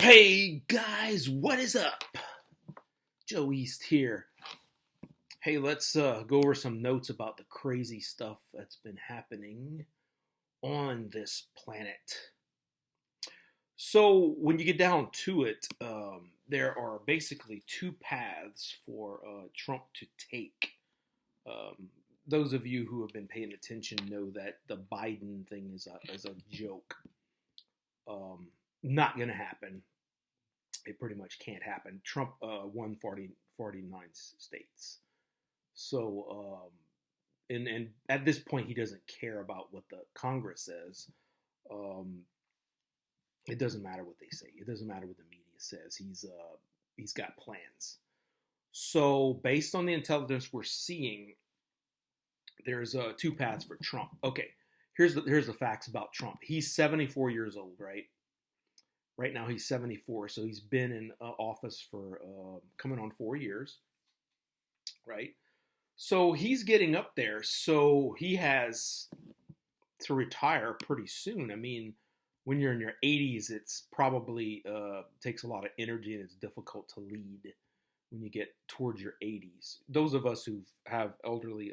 Hey guys, what is up? Joe East here. Hey, let's go over some notes about the crazy stuff that's been happening on this planet. So, when you get down to it, there are basically two paths for Trump to take. Um, those of you who have been paying attention know that the Biden thing is a joke. Not going to happen. It pretty much can't happen. Trump won 49 states. So, and at this point, he doesn't care about what the Congress says. Um, it doesn't matter what they say. It doesn't matter what the media says. He's got plans. So, based on the intelligence we're seeing, there's two paths for Trump. Okay, here's the facts about Trump. He's 74 years old, right? Right now he's 74, so he's been in office for coming on 4 years, right? So he's getting up there. So he has to retire pretty soon. I mean, when you're in your 80s, it's probably takes a lot of energy and it's difficult to lead when you get towards your 80s. Those of us who have elderly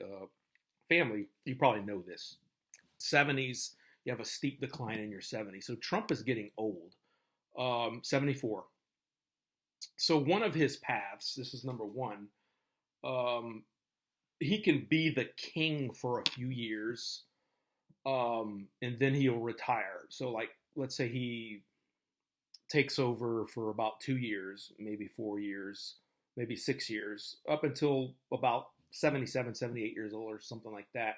family, you probably know this. 70s, you have a steep decline in your 70s. So Trump is getting old. 74. So one of his paths, this is number one, he can be the king for a few years, and then he'll retire. So, like, let's say he takes over for about 2 years, maybe 4 years, maybe 6 years, up until about 77, 78 years old or something like that.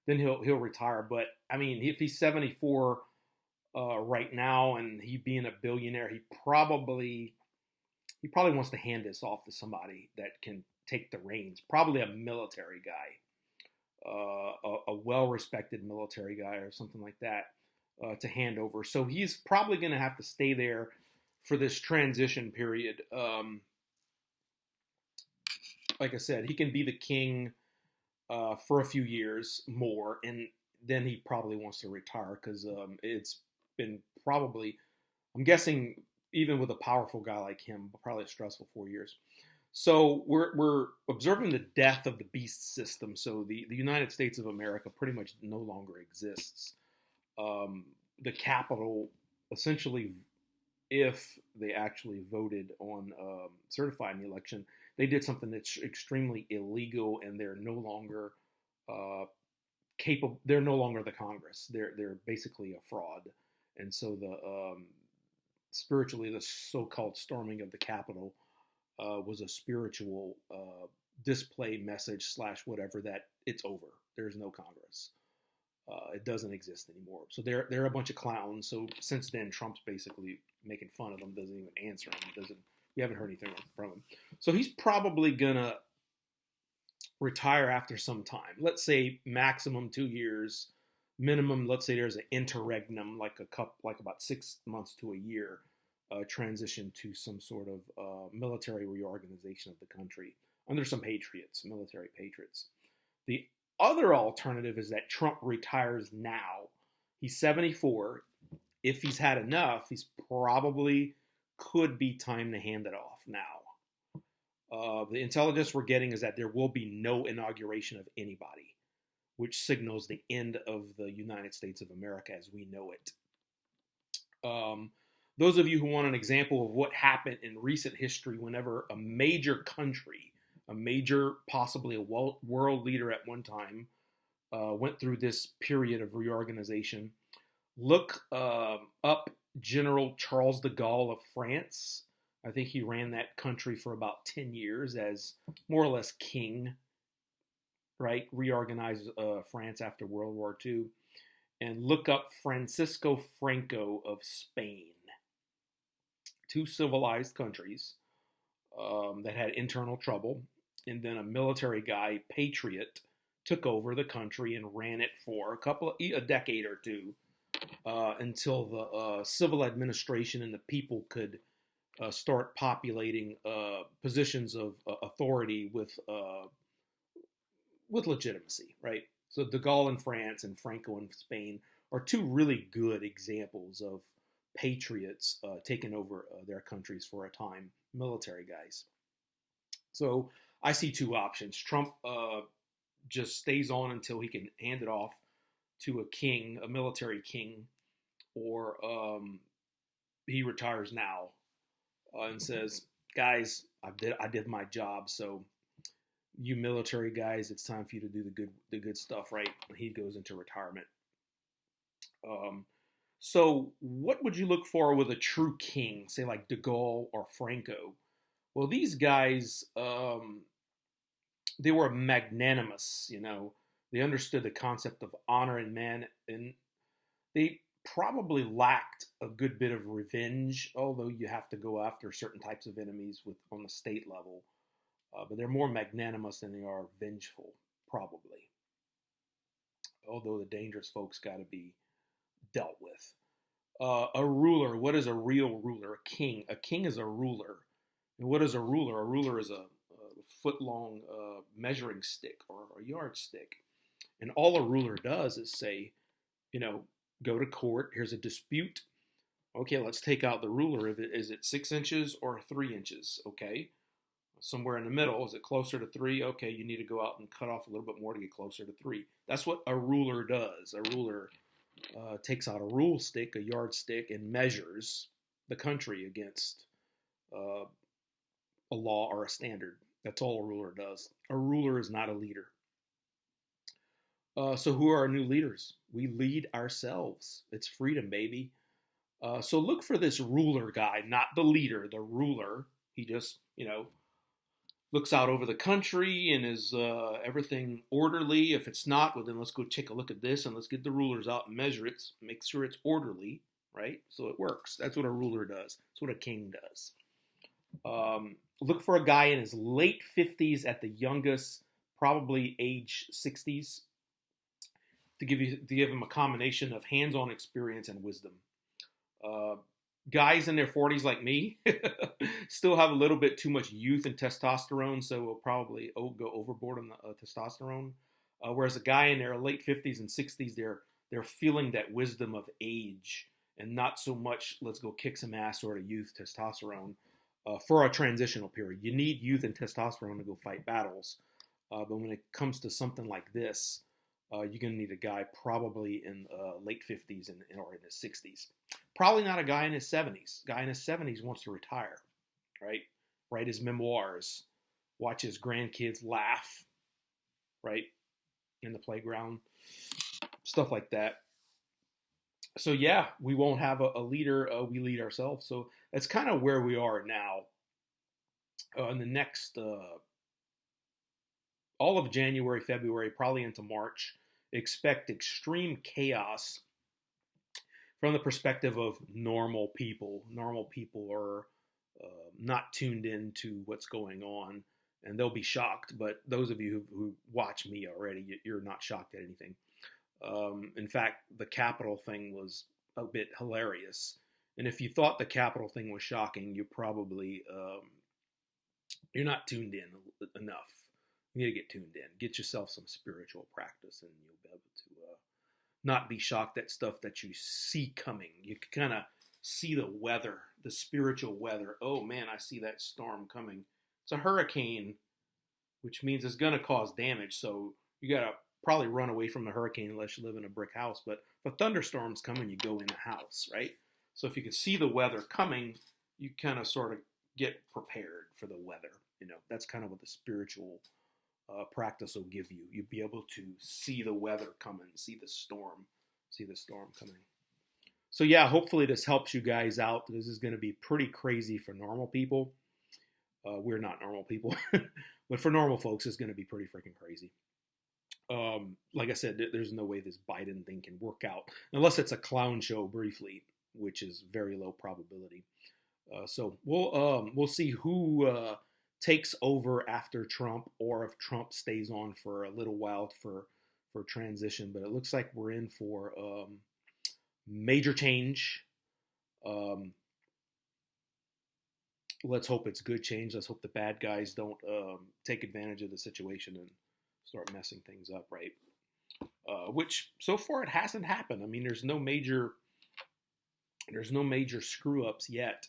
Then he'll retire. But I mean, if he's 74 right now and he being a billionaire, he probably wants to hand this off to somebody that can take the reins. Probably a military guy, a well-respected military guy or something like that to hand over. So he's probably going to have to stay there for this transition period. Like I said, he can be the king for a few years more, and then he probably wants to retire because it's been probably, I'm guessing, even with a powerful guy like him, probably a stressful 4 years. So we're observing the death of the beast system. So the United States of America pretty much no longer exists. The capital, essentially, if they actually voted on certifying the election, they did something that's extremely illegal, and they're no longer capable. They're no longer the Congress. They're basically a fraud. And so spiritually, the so-called storming of the Capitol was a spiritual display message / whatever that it's over. There's no Congress. It doesn't exist anymore. So they're a bunch of clowns. So since then, Trump's basically making fun of them. Doesn't even answer them. We haven't heard anything from him. So he's probably gonna retire after some time. Let's say maximum 2 years. Minimum, let's say there's an interregnum, like about 6 months to a year, transition to some sort of military reorganization of the country under some military patriots. The other alternative is that Trump retires now. He's 74. If he's had enough, he's probably could be time to hand it off now. The intelligence we're getting is that there will be no inauguration of anybody, which signals the end of the United States of America as we know it. Those of you who want an example of what happened in recent history whenever a major country, possibly a world leader at one time, went through this period of reorganization, look up General Charles de Gaulle of France. I think he ran that country for about 10 years as more or less king, right? Reorganized France after World War II. And look up Francisco Franco of Spain. Two civilized countries that had internal trouble. And then a military guy, patriot, took over the country and ran it for a decade or two until the civil administration and the people could start populating positions of authority with legitimacy, right? So de Gaulle in France and Franco in Spain are two really good examples of patriots taking over their countries for a time, military guys. So I see two options. Trump just stays on until he can hand it off to a king, a military king, or he retires now and says, "Guys, I did my job. So you military guys, it's time for you to do the good stuff, right?" He goes into retirement. So what would you look for with a true king, say like De Gaulle or Franco? Well, these guys, they were magnanimous. They understood the concept of honor in man, and they probably lacked a good bit of revenge, although you have to go after certain types of enemies on the state level. But they're more magnanimous than they are vengeful, probably. Although the dangerous folks got to be dealt with. A ruler, what is a real ruler? A king. A king is a ruler. And what is a ruler? A ruler is a foot-long measuring stick or a yardstick. And all a ruler does is say, go to court. Here's a dispute. Okay, let's take out the ruler. Is it 6 inches or 3 inches? Okay. Somewhere in the middle. Is it closer to 3? Okay, you need to go out and cut off a little bit more to get closer to 3. That's what a ruler does. A ruler takes out a rule stick, a yardstick, and measures the country against a law or a standard. That's all a ruler does. A ruler is not a leader. So who are our new leaders? We lead ourselves. It's freedom, baby. So look for this ruler guy, not the leader, the ruler. He just, looks out over the country and is everything orderly. If it's not, well, then let's go take a look at this and let's get the rulers out and measure it. Make sure it's orderly, right? So it works. That's what a ruler does. That's what a king does. Look for a guy in his late 50s at the youngest, probably age 60s, to give him a combination of hands-on experience and wisdom. Guys in their 40s like me still have a little bit too much youth and testosterone, so we'll probably go overboard on the testosterone. Whereas a guy in their late 50s and 60s, they're feeling that wisdom of age and not so much let's go kick some ass sort of youth testosterone for a transitional period. You need youth and testosterone to go fight battles, but when it comes to something like this, you're going to need a guy probably in late 50s or in his 60s. Probably not a guy in his 70s. Guy in his 70s wants to retire, right? Write his memoirs, watch his grandkids laugh, right? In the playground, stuff like that. So yeah, we won't have a leader. We lead ourselves. So that's kind of where we are now. In the next all of January, February, probably into March, expect extreme chaos from the perspective of normal people. Normal people are not tuned in to what's going on, and they'll be shocked. But those of you who watch me already, you're not shocked at anything. In fact, the Capitol thing was a bit hilarious. And if you thought the Capitol thing was shocking, you probably, you're not tuned in enough. You need to get tuned in. Get yourself some spiritual practice, and you'll be able to not be shocked at stuff that you see coming. You can kind of see the weather, the spiritual weather. Oh man, I see that storm coming. It's a hurricane, which means it's going to cause damage. So you got to probably run away from the hurricane unless you live in a brick house. But if a thunderstorm's coming, you go in the house, right? So if you can see the weather coming, you kind of sort of get prepared for the weather. That's kind of what the spiritual practice will give you. You'll be able to see the weather coming, see the storm coming. So yeah, hopefully this helps you guys out. This is going to be pretty crazy for normal people. We're not normal people, but for normal folks, it's going to be pretty freaking crazy. Like I said, there's no way this Biden thing can work out unless it's a clown show briefly, which is very low probability. So we'll see who takes over after Trump, or if Trump stays on for a little while for transition. But it looks like we're in for major change. Let's hope it's good change. Let's hope the bad guys don't take advantage of the situation and start messing things up, right? Which so far it hasn't happened. I mean, there's no major There's no major screw-ups yet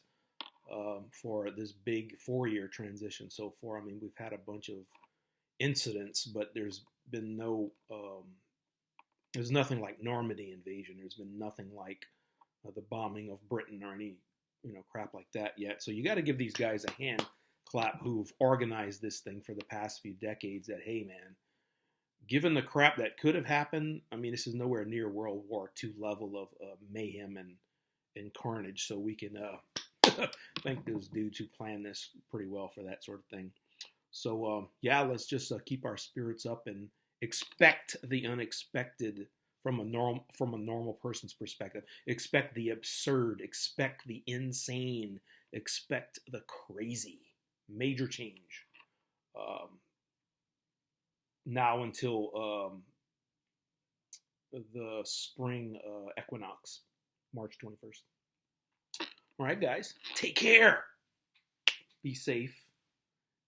for this big 4-year transition so far. I mean, we've had a bunch of incidents, but there's been there's nothing like Normandy invasion. There's been nothing like the bombing of Britain or any, crap like that yet. So you got to give these guys a hand clap who've organized this thing for the past few decades that, hey, man, given the crap that could have happened, I mean, this is nowhere near World War II level of mayhem and carnage. So we can thank those dudes who planned this pretty well for that sort of thing. So, yeah, let's just keep our spirits up and expect the unexpected from a normal person's perspective. Expect the absurd, expect the insane, expect the crazy. Major change. Now until the spring equinox, March 21st. All right, guys, take care. Be safe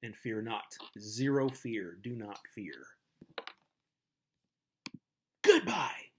and fear not. Zero fear. Do not fear. Goodbye.